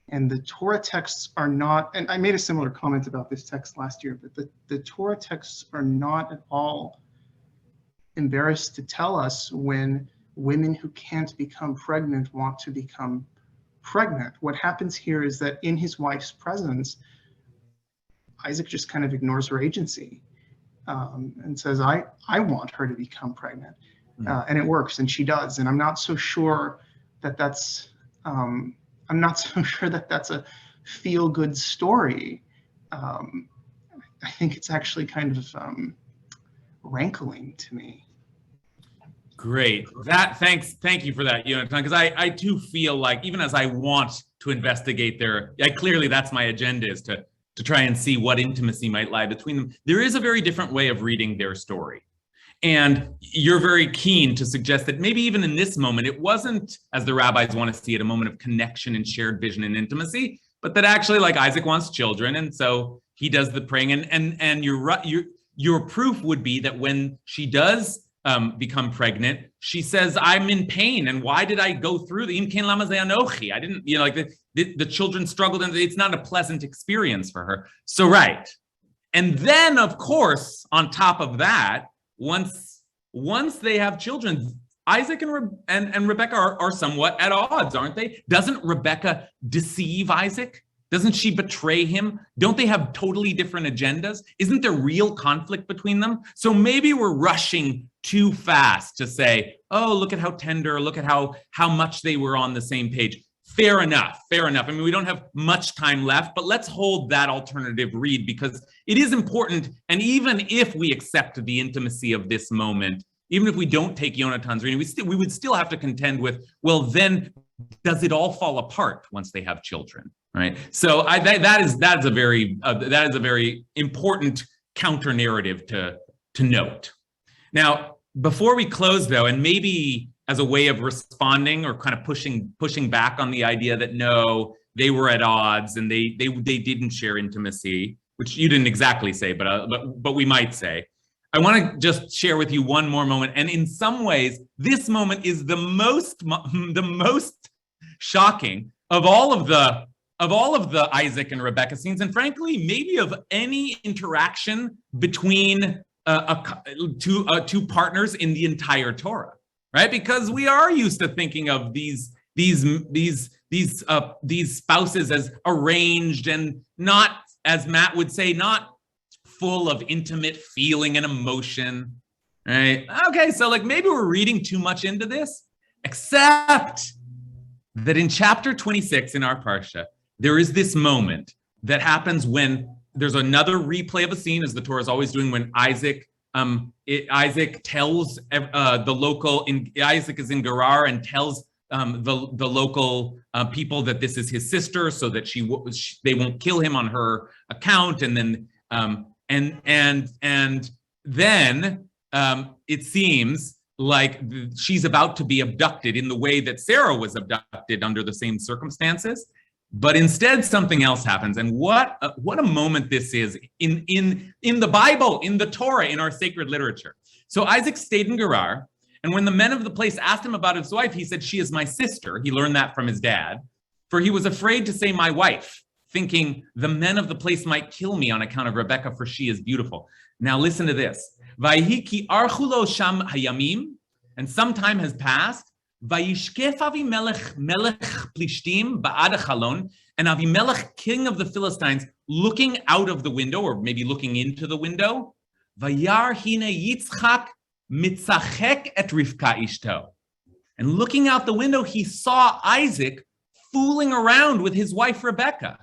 [SPEAKER 15] And the Torah texts are not, and I made a similar comment about this text last year, but the Torah texts are not at all embarrassed to tell us when women who can't become pregnant want to become pregnant. What happens here is that in his wife's presence, Isaac just kind of ignores her agency and says, I want her to become pregnant. And it works, and she does. And I'm not so sure that that's a feel-good story. I think it's actually kind of rankling to me.
[SPEAKER 1] Great. Thank you for that, Yonatan, because I too feel like, even as I want to investigate clearly that's my agenda, is to try and see what intimacy might lie between them. There is a very different way of reading their story. And you're very keen to suggest that maybe even in this moment, it wasn't, as the rabbis want to see it, a moment of connection and shared vision and intimacy, but that actually, like, Isaac wants children, and so he does the praying. And your proof would be that when she does become pregnant, she says, I'm in pain, and why did I go through the Im Ken Lama Ze Anochi? I didn't, the children struggled, and it's not a pleasant experience for her. So right. And then, of course, on top of that, once they have children, Isaac and Rebecca are somewhat at odds, aren't they? Doesn't Rebecca deceive Isaac? Doesn't she betray him? Don't they have totally different agendas? Isn't there real conflict between them? So maybe we're rushing too fast to say, oh, look at how tender, look at how much they were on the same page. Fair enough. I mean, we don't have much time left, but let's hold that alternative read, because it is important. And even if we accept the intimacy of this moment, even if we don't take Yonatan's reading, we would still have to contend with, well, then does it all fall apart once they have children, right? So that is a very important counter narrative to note. Now, before we close, though, and maybe as a way of responding or kind of pushing back on the idea that no, they were at odds and they didn't share intimacy, which you didn't exactly say, but we might say. I want to just share with you one more moment, and in some ways, this moment is the most shocking of all of the Isaac and Rebecca scenes, and frankly, maybe of any interaction between two partners in the entire Torah. Right, because we are used to thinking of these spouses as arranged and not, as Matt would say, not full of intimate feeling and emotion. Right? Okay, so like maybe we're reading too much into this, except that in chapter 26 in our Parsha, there is this moment that happens when there's another replay of a scene, as the Torah is always doing, when Isaac tells Isaac is in Gerar and tells the local people that this is his sister, so that they won't kill him on her account, and then it seems like she's about to be abducted in the way that Sarah was abducted under the same circumstances, But instead, something else happens. And what a moment this is in the Bible, in the Torah, in our sacred literature. So Isaac stayed in Gerar, and when the men of the place asked him about his wife, he said, "She is my sister." He learned that from his dad, for he was afraid to say my wife, thinking the men of the place might kill me on account of Rebecca, for she is beautiful. Now listen to this. Vayhi ki archu lo sham hayamim, and some time has passed. Vayishkef Avimelech melech plishtim ba'ad hachalon, and Avimelech, king of the Philistines, looking out of the window, or maybe looking into the window. Vayar hine Yitzchak mitzachek et Rivka ishto, and looking out the window, he saw Isaac fooling around with his wife Rebecca.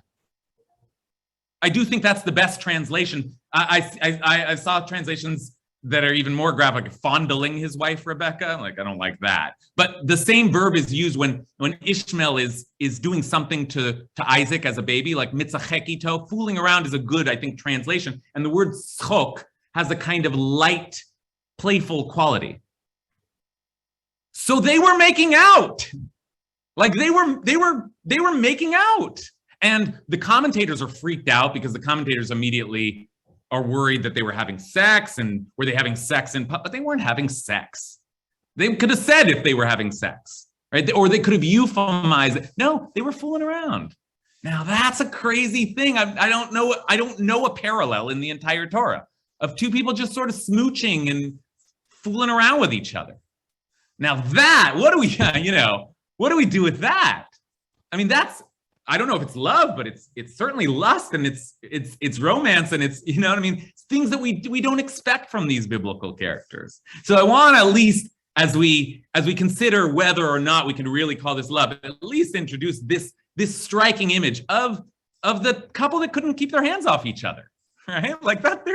[SPEAKER 1] I do think that's the best translation. I saw translations that are even more graphic, fondling his wife Rebecca. Like, I don't like that. But the same verb is used when Ishmael is doing something to Isaac as a baby, like mitzachekito. Fooling around is a good, I think, translation. And the word schok has a kind of light, playful quality. So they were making out. Like they were making out. And the commentators are freaked out because the commentators immediately are worried that they were having sex, and were they having sex in public? But they weren't having sex. They could have said if they were having sex, right? Or they could have euphemized it. No, they were fooling around. Now that's a crazy thing. I don't know a parallel in the entire Torah of two people just sort of smooching and fooling around with each other. Now that, what do we do with that? I mean, I don't know if it's love, but it's certainly lust, and it's romance, and it's, you know what I mean? It's things that we don't expect from these biblical characters. So I want to, at least as we consider whether or not we can really call this love, at least introduce this striking image of the couple that couldn't keep their hands off each other, right? Like that.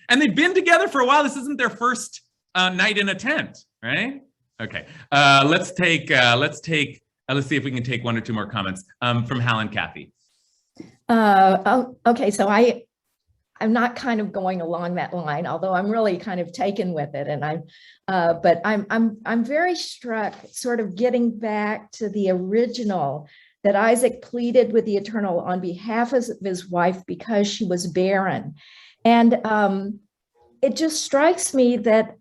[SPEAKER 1] And they've been together for a while. This isn't their first night in a tent, right? Okay. Let's see if we can take one or two more comments from Hal and Kathy.
[SPEAKER 16] Okay, so I'm not kind of going along that line, although I'm really kind of taken with it, and I'm very struck, sort of getting back to the original, that Isaac pleaded with the Eternal on behalf of his wife because she was barren, and it just strikes me that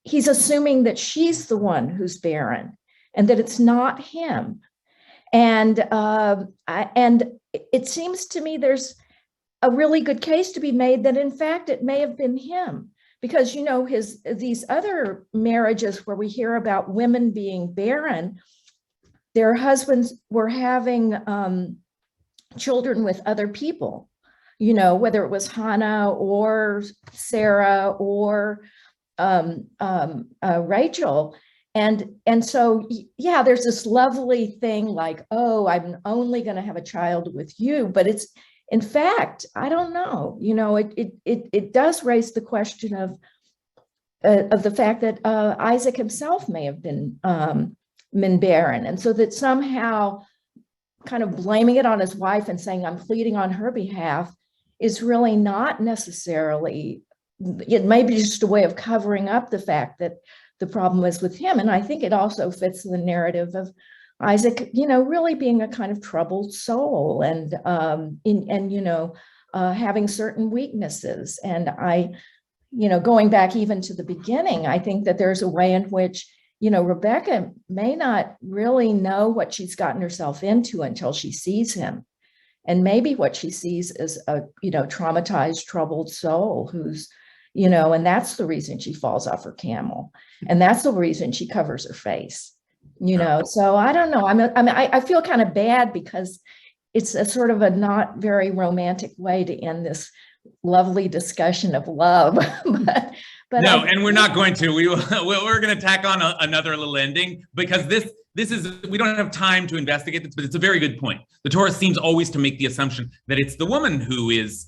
[SPEAKER 16] he's assuming that she's the one who's barren, and that it's not him. And it seems to me there's a really good case to be made that in fact it may have been him, because you know these other marriages where we hear about women being barren, their husbands were having children with other people, you know, whether it was Hannah or Sarah or Rachel. And so, yeah, there's this lovely thing like, oh, I'm only going to have a child with you. But it's, in fact, I don't know, you know, it does raise the question of the fact that Isaac himself may have been barren. And so that somehow kind of blaming it on his wife and saying, I'm pleading on her behalf is really not necessarily, it may be just a way of covering up the fact that the problem was with him. And I think it also fits the narrative of Isaac, you know, really being a kind of troubled soul and having certain weaknesses. And going back even to the beginning, I think that there's a way in which, you know, Rebecca may not really know what she's gotten herself into until she sees him. And maybe what she sees is a, traumatized, troubled soul who's, and that's the reason she falls off her camel. And that's the reason she covers her face, So I don't know. I feel kind of bad because it's a sort of a not very romantic way to end this lovely discussion of love. but
[SPEAKER 1] no, and we're not going to. We're going to tack on another little ending because this is, we don't have time to investigate this, but it's a very good point. The Torah seems always to make the assumption that it's the woman who is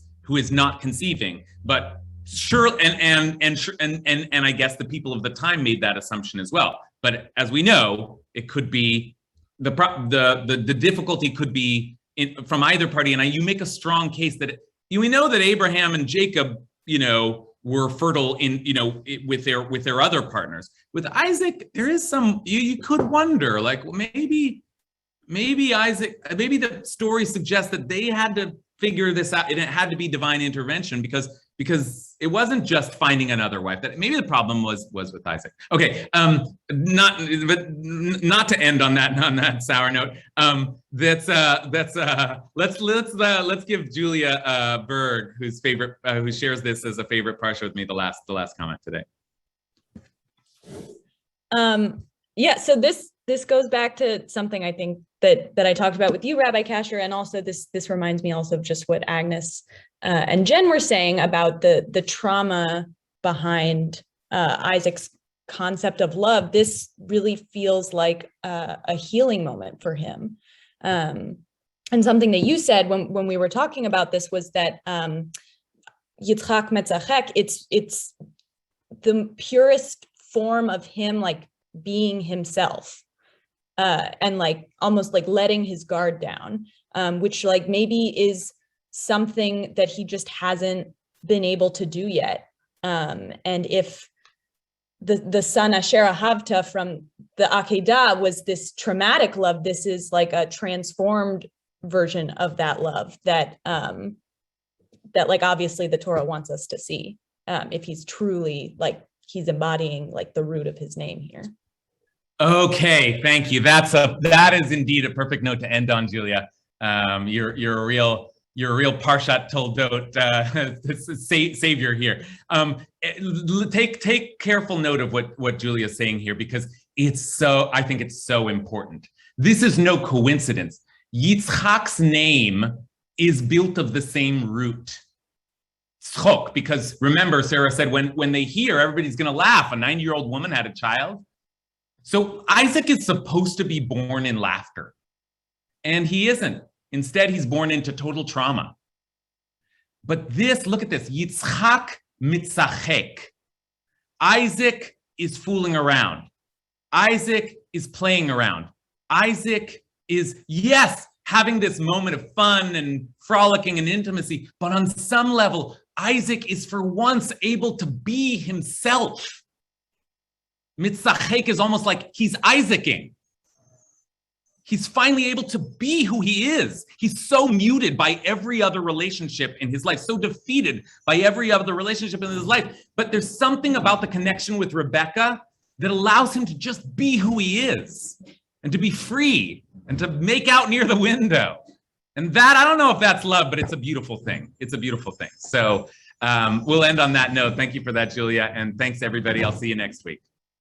[SPEAKER 1] not conceiving, but sure, and I guess the people of the time made that assumption as well. But as we know, it could be the difficulty could be from either party. And you make a strong case that we know that Abraham and Jacob, were fertile in, with their other partners. With Isaac, there is some, you could wonder, like, well, maybe maybe the story suggests that they had to figure this out, and it had to be divine intervention because it wasn't just finding another wife. That maybe the problem was with Isaac. Okay, not to end on that sour note. Let's give Julia Berg, who shares this as a favorite parsha with me, the last comment today.
[SPEAKER 17] Yeah, so this goes back to something I think that I talked about with you, Rabbi Kasher, and also this reminds me also of just what Agnes and Jen were saying about the trauma behind Isaac's concept of love. This really feels like a healing moment for him. And something that you said when we were talking about this was that Yitzchak Metzachek, it's the purest form of him like being himself. And like almost like letting his guard down, which like maybe is something that he just hasn't been able to do yet. And if the son Asher Ahavta from the Akedah was this traumatic love, this is like a transformed version of that love that like obviously the Torah wants us to see, if he's truly like he's embodying like the root of his name here.
[SPEAKER 1] Okay, thank you. That is indeed a perfect note to end on, Julia. You're a real Parshat Toldot savior here. Take careful note of what Julia's saying here, because I think it's so important. This is no coincidence. Yitzchak's name is built of the same root. Tzchok, because remember, Sarah said when they hear, everybody's going to laugh. A 90-year-old woman had a child. So Isaac is supposed to be born in laughter, and he isn't. Instead, he's born into total trauma. But look at this, Yitzchak mitzachek. Isaac is fooling around. Isaac is playing around. Isaac is, yes, having this moment of fun and frolicking and intimacy, but on some level, Isaac is for once able to be himself. Mitzachek is almost like he's Isaacing. He's finally able to be who he is. He's so muted by every other relationship in his life, so defeated by every other relationship in his life. But there's something about the connection with Rebecca that allows him to just be who he is and to be free and to make out near the window. And that, I don't know if that's love, but it's a beautiful thing. It's a beautiful thing. So we'll end on that note. Thank you for that, Julia. And thanks, everybody. I'll see you next week.